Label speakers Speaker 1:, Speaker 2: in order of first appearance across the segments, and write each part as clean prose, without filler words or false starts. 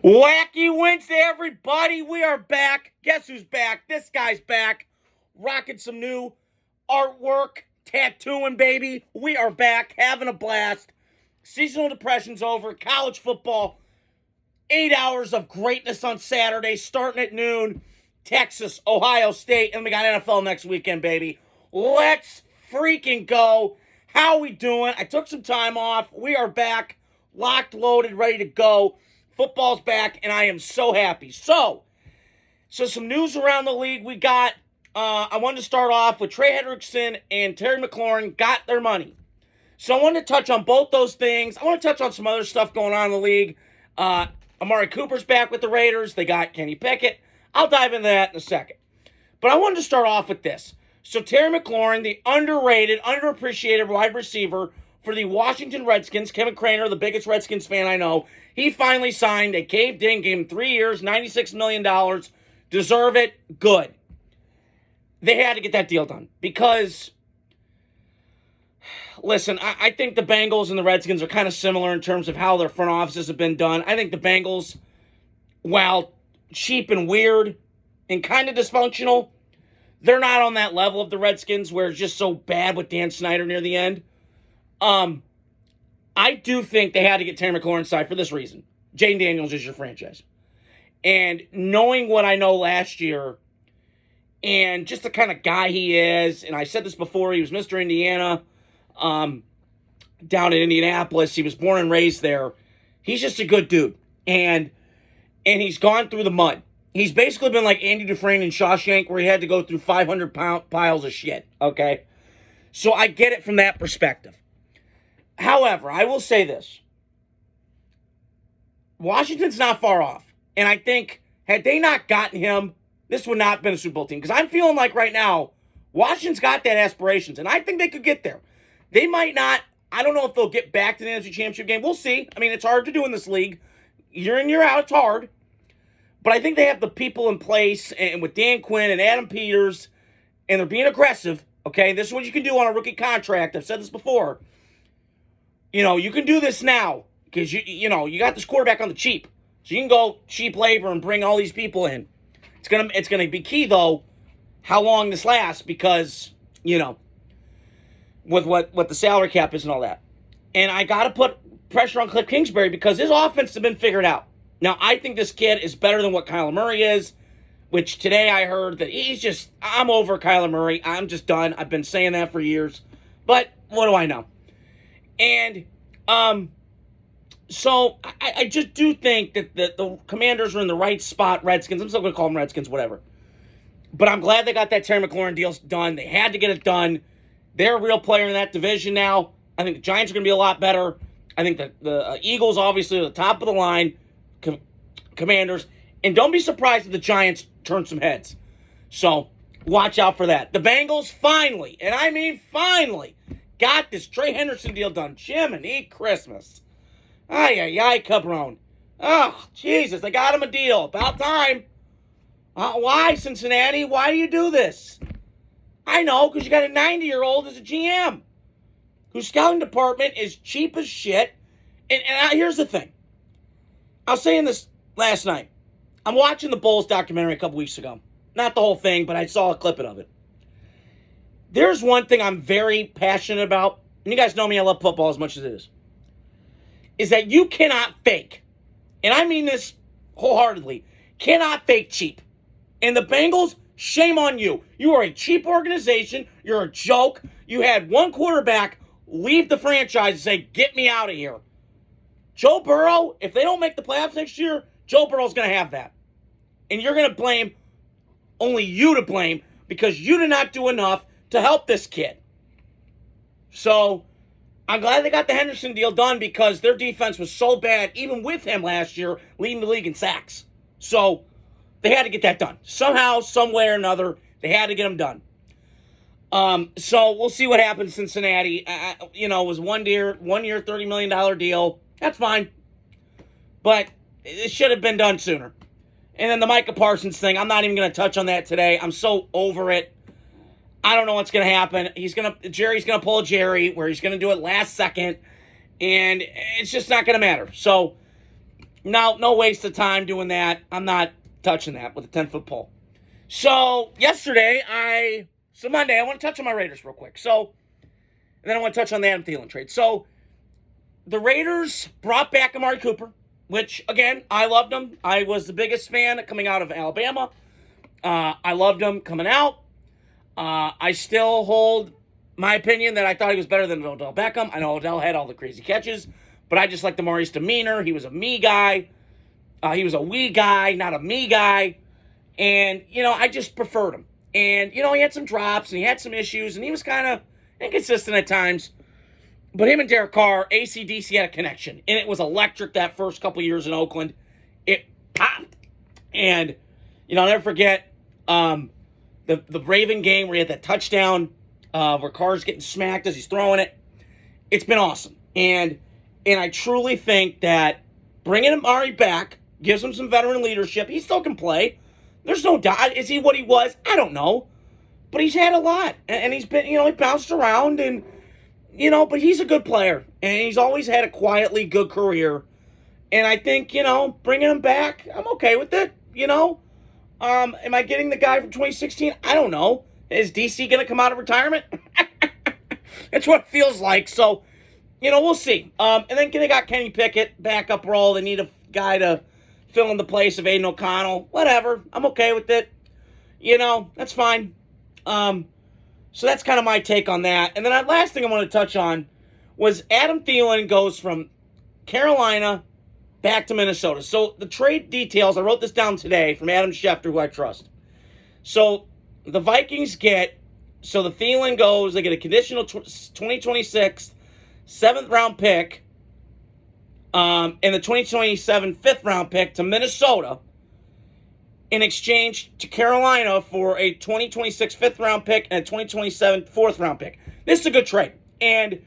Speaker 1: Wacky Wednesday, everybody. We are back. Guess who's back? This guy's back. Rocking some new artwork, tattooing, baby. We are back, having a blast. Seasonal depression's over. College football. 8 hours of greatness on Saturday, starting at noon. Texas, Ohio State, and we got NFL next weekend, baby. Let's freaking go. How we doing? I took some time off. We are back, locked, loaded, ready to go. Football's back, and I am so happy. So some news around the league. We got, I wanted to start off with Trey Hendrickson and Terry McLaurin got their money. So I wanted to touch on both those things. I want to touch on some other stuff going on in the league. Amari Cooper's back with the Raiders. They got Kenny Pickett. I'll dive into that in a second. But I wanted to start off with this. So Terry McLaurin, the underrated, underappreciated wide receiver for the Washington Redskins, Kevin Craner, the biggest Redskins fan I know, he finally signed. They caved in, gave him 3 years, $96 million. Deserve it. Good. They had to get that deal done because, listen, I think the Bengals and the Redskins are kind of similar in terms of how their front offices have been done. I think the Bengals, while cheap and weird and kind of dysfunctional, they're not on that level of the Redskins where it's just so bad with Dan Snyder near the end. I do think they had to get Terry McLaurin side for this reason. Jayden Daniels is your franchise. And knowing what I know last year and just the kind of guy he is, and I said this before, he was Mr. Indiana down in Indianapolis. He was born and raised there. He's just a good dude. And he's gone through the mud. He's basically been like Andy Dufresne in Shawshank where he had to go through 500 piles of shit, okay? So I get it from that perspective. However, I will say this. Washington's not far off. And I think, had they not gotten him, this would not have been a Super Bowl team. Because I'm feeling like right now, Washington's got that aspirations. And I think they could get there. They might not. I don't know if they'll get back to the NFC Championship game. We'll see. I mean, it's hard to do in this league. Year in, year out, it's hard. But I think they have the people in place. And with Dan Quinn and Adam Peters, and they're being aggressive. Okay, this is what you can do on a rookie contract. I've said this before. You know, you can do this now because you got this quarterback on the cheap. So you can go cheap labor and bring all these people in. It's gonna be key though how long this lasts because, with what the salary cap is and all that. And I gotta put pressure on Cliff Kingsbury because his offense has been figured out. Now I think this kid is better than what Kyler Murray is, which today I heard that I'm over Kyler Murray. I'm just done. I've been saying that for years. But what do I know? And so I just do think that the Commanders are in the right spot. Redskins, I'm still going to call them Redskins, whatever. But I'm glad they got that Terry McLaurin deal done. They had to get it done. They're a real player in that division now. I think the Giants are going to be a lot better. I think the Eagles, obviously, are the top of the line. Commanders. And don't be surprised if the Giants turn some heads. So watch out for that. The Bengals finally, and I mean finally, got this Trey Hendrickson deal done. Jiminy Christmas. Ay, cabron. Oh, Jesus, they got him a deal. About time. Why, Cincinnati? Why do you do this? I know, because you got a 90-year-old as a GM whose scouting department is cheap as shit. And here's the thing. I was saying this last night. I'm watching the Bulls documentary a couple weeks ago. Not the whole thing, but I saw a clip of it. There's one thing I'm very passionate about, and you guys know me, I love football as much as it is that you cannot fake, and I mean this wholeheartedly, cannot fake cheap. And the Bengals, shame on you. You are a cheap organization. You're a joke. You had one quarterback leave the franchise and say, get me out of here. Joe Burrow, if they don't make the playoffs next year, Joe Burrow's going to have that. And you're going to blame, only you to blame, because you did not do enough to help this kid. So, I'm glad they got the Henderson deal done because their defense was so bad, even with him last year, leading the league in sacks. So, they had to get that done. Somehow, some way or another, they had to get them done. So, we'll see what happens in Cincinnati. It was 1 year, $30 million deal. That's fine. But it should have been done sooner. And then the Micah Parsons thing, I'm not even going to touch on that today. I'm so over it. I don't know what's going to happen. Jerry's going to pull a Jerry where he's going to do it last second. And it's just not going to matter. So No waste of time doing that. I'm not touching that with a 10-foot pole. So Monday, I want to touch on my Raiders real quick. And then I want to touch on the Adam Thielen trade. So the Raiders brought back Amari Cooper, which, again, I loved him. I was the biggest fan coming out of Alabama. I loved him coming out. I still hold my opinion that I thought he was better than Odell Beckham. I know Odell had all the crazy catches, but I just liked Amari's demeanor. He was a me guy. He was a we guy, not a me guy. And, I just preferred him. And, he had some drops and he had some issues and he was kind of inconsistent at times. But him and Derek Carr, AC/DC had a connection. And it was electric that first couple years in Oakland. It popped. And, I'll never forget the Raven game where he had that touchdown where Carr's getting smacked as he's throwing it. It's been awesome. And I truly think that bringing Amari back gives him some veteran leadership. He still can play. There's no doubt. Is he what he was? I don't know. But he's had a lot. And he's been, he bounced around and, but he's a good player. And he's always had a quietly good career. And I think, bringing him back, I'm okay with it, Am I getting the guy from 2016? I don't know. Is DC going to come out of retirement? That's what it feels like. So, we'll see. And then they got Kenny Pickett, backup role. They need a guy to fill in the place of Aiden O'Connell. Whatever. I'm okay with it. That's fine. So that's kind of my take on that. And then the last thing I want to touch on was Adam Thielen goes from Carolina back to Minnesota. So the trade details, I wrote this down today from Adam Schefter, who I trust. So the Vikings so the Thielen goes, they get a conditional 2026 7th-round pick and the 2027 5th-round pick to Minnesota in exchange to Carolina for a 2026 5th-round pick and a 2027 4th-round pick. This is a good trade. And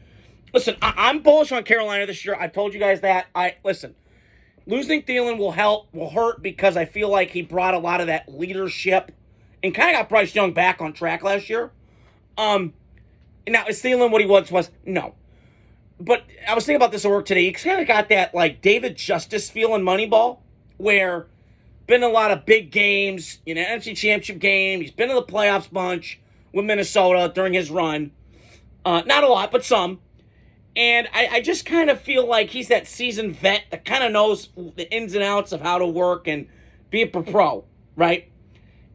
Speaker 1: listen, I'm bullish on Carolina this year. I told you guys that. Listen, losing Thielen will hurt because I feel like he brought a lot of that leadership and kind of got Bryce Young back on track last year. Now, is Thielen what he once was? No. But I was thinking about this at work today. He kind of got that, like, David Justice feel in Moneyball, where been in a lot of big games, NFC Championship game. He's been in the playoffs bunch with Minnesota during his run. Not a lot, but some. And I just kind of feel like he's that seasoned vet that kind of knows the ins and outs of how to work and be a pro, right?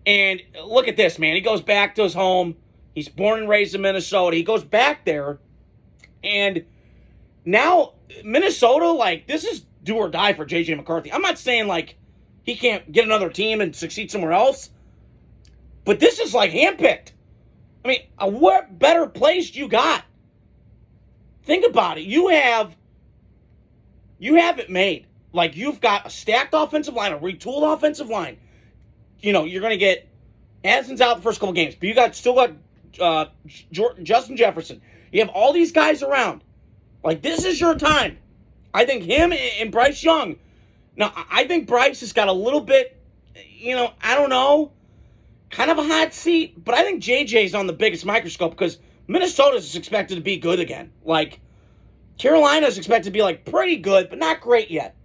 Speaker 1: And look at this, man. He goes back to his home. He's born and raised in Minnesota. He goes back there. And now Minnesota, like, this is do or die for J.J. McCarthy. I'm not saying, like, he can't get another team and succeed somewhere else. But this is, like, handpicked. I mean, what better place you got? Think about it. You have it made. Like, you've got a stacked offensive line, a retooled offensive line. You're going to get Addison's out the first couple games, but you still got Justin Jefferson. You have all these guys around. Like, this is your time. I think him and Bryce Young. Now, I think Bryce has got a little bit, I don't know, kind of a hot seat, but I think JJ's on the biggest microscope because Minnesota's expected to be good again. Like, Carolina's expected to be, like, pretty good, but not great yet.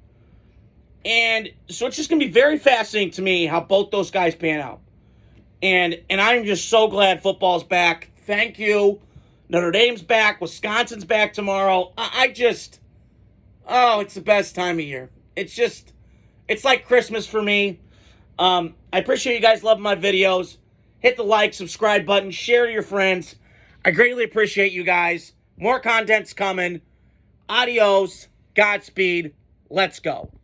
Speaker 1: And so it's just going to be very fascinating to me how both those guys pan out. And I'm just so glad football's back. Thank you. Notre Dame's back. Wisconsin's back tomorrow. It's the best time of year. It's like Christmas for me. I appreciate you guys loving my videos. Hit the like, subscribe button, share to your friends. I greatly appreciate you guys. More content's coming. Adios. Godspeed. Let's go.